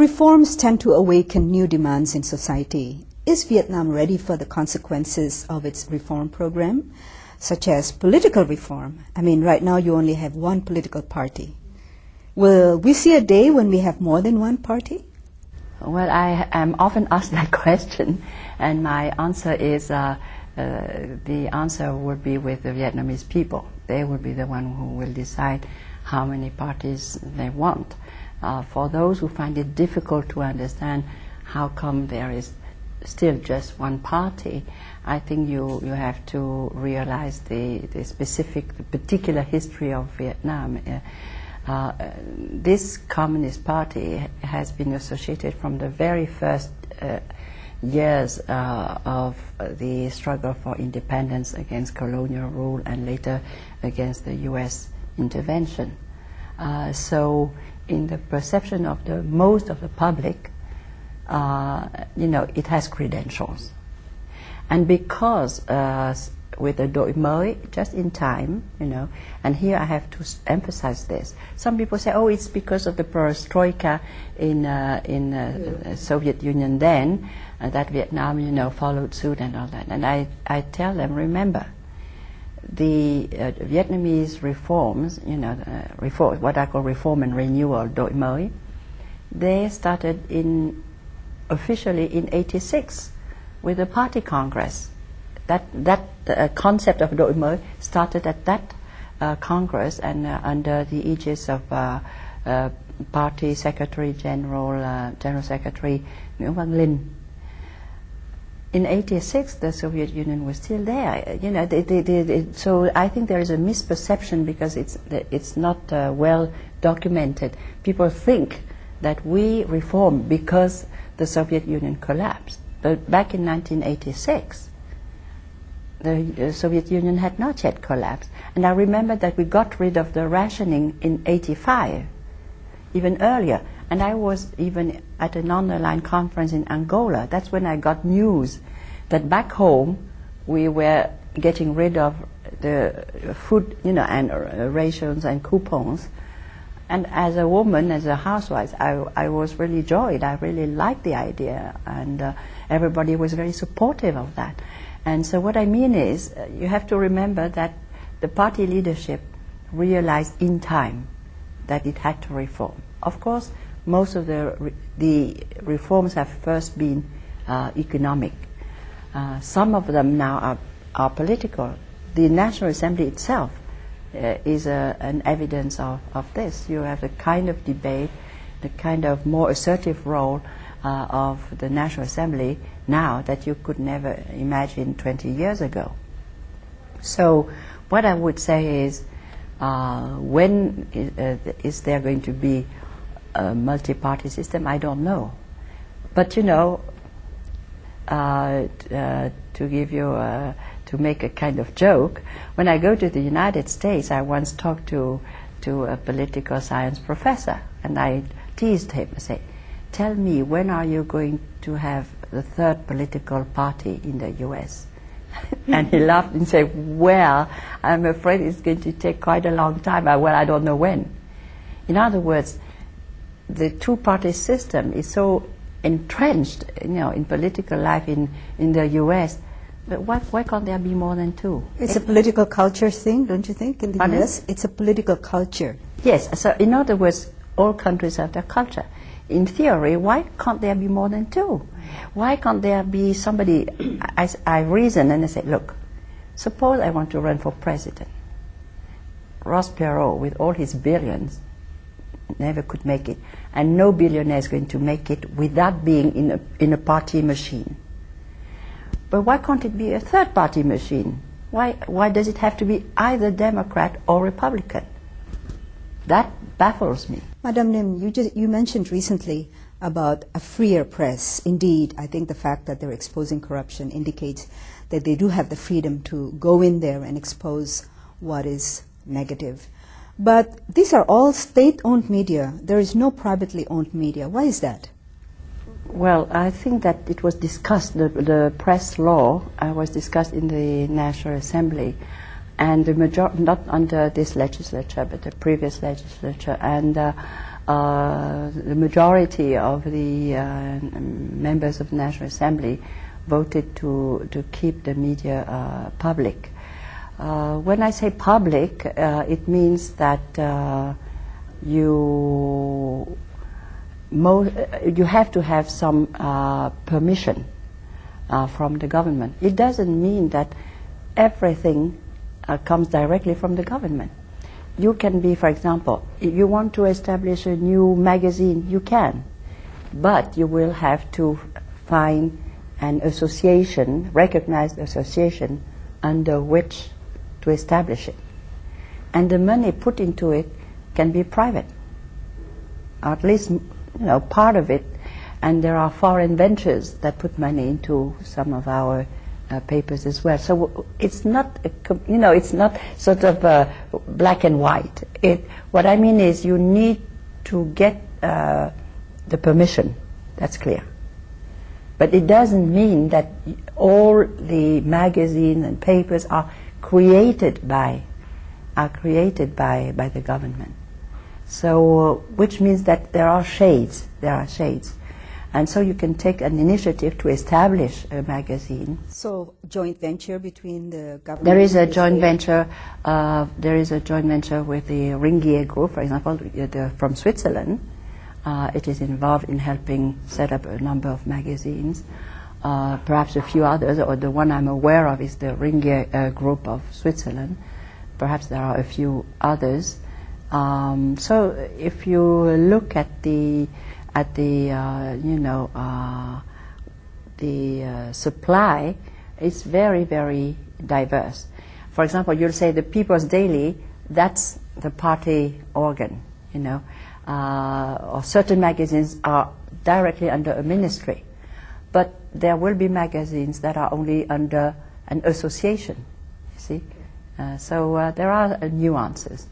Reforms tend to awaken new demands in society. Is Vietnam ready for the consequences of its reform program, such as political reform? I mean, right now you only have one political party. Will we see a day when we have more than one party? Well, I am often asked that question, and my answer is the answer would be with the Vietnamese people. They will be the one who will decide how many parties they want. For those who find it difficult to understand how come there is still just one party, I think you have to realize the particular history of Vietnam. This Communist Party has been associated from the very first years of the struggle for independence against colonial rule and later against the U.S. intervention. So in the perception of most of the public, it has credentials. And because with the Đổi Mới, just in time, and here I have to emphasize this. Some people say, oh, it's because of the perestroika in Soviet Union then, that Vietnam, followed suit and all that. And I tell them, remember, the Vietnamese reforms, what I call reform and renewal, Đổi Mới, they started officially in '86 with the party congress. That concept of Đổi Mới started at that congress and under the aegis of party secretary general secretary Nguyễn Văn Linh. In '86, the Soviet Union was still there. So I think there is a misperception because it's not well documented. People think that we reformed because the Soviet Union collapsed. But back in 1986, the Soviet Union had not yet collapsed. And I remember that we got rid of the rationing in '85, even earlier. And I was even at an underline conference in Angola. That's when I got news that back home we were getting rid of the food, and rations and coupons. And as a woman, as a housewife, I was really joyed. I really liked the idea, and everybody was very supportive of that. And so what I mean is, you have to remember that the party leadership realized in time that it had to reform. Of course, most of the reforms have first been economic. Some of them now are political. The National Assembly itself is an evidence of this. You have the kind of debate, the kind of more assertive role of the National Assembly now that you could never imagine 20 years ago. So what I would say is, when is there going to be a multi-party system? I don't know. But to give you to make a kind of joke, when I go to the United States, I once talked to a political science professor, and I teased him and said, tell me, when are you going to have the third political party in the US? And he laughed and said, well, I'm afraid it's going to take quite a long time. Well, I don't know when. In other words, the two-party system is so entrenched, in political life in the US. But why can't there be more than two? It's a political culture thing, don't you think, in the US? It's a political culture. Yes, so in other words, all countries have their culture. In theory, why can't there be more than two? Why can't there be somebody, I reason and I say, look, suppose I want to run for president. Ross Perot, with all his billions, never could make it. And no billionaire is going to make it without being in a party machine. But why can't it be a third party machine? Why does it have to be either Democrat or Republican? That baffles me. Madam Nim, you mentioned recently about a freer press. Indeed, I think the fact that they're exposing corruption indicates that they do have the freedom to go in there and expose what is negative. But these are all state-owned media. There is no privately owned media. Why is that? Well, I think that it was discussed, the press law was discussed in the National Assembly, and the not under this legislature, but the previous legislature, and the majority of the members of the National Assembly voted to keep the media public. When I say public, it means that you have to have some permission from the government. It doesn't mean that everything comes directly from the government. You can be, for example, if you want to establish a new magazine, you can, but you will have to find an association, recognized association, under which to establish it. And the money put into it can be private, or at least part of it. And there are foreign ventures that put money into some of our papers as well. So it's not, it's not sort of black and white. What I mean is you need to get the permission. That's clear. But it doesn't mean that all the magazines and papers are created by the government. So, which means that there are shades. And so you can take an initiative to establish a magazine. So, joint venture between the government. There is a joint venture. There is a joint venture with the Ringier Group, for example, from Switzerland. It is involved in helping set up a number of magazines. Perhaps a few others, or the one I'm aware of is the Ringier Group of Switzerland. Perhaps there are a few others. So if you look at the supply, it's very, very diverse. For example, you'll say the People's Daily, that's the party organ, or certain magazines are directly under a ministry. But there will be magazines that are only under an association, you see. So there are nuances.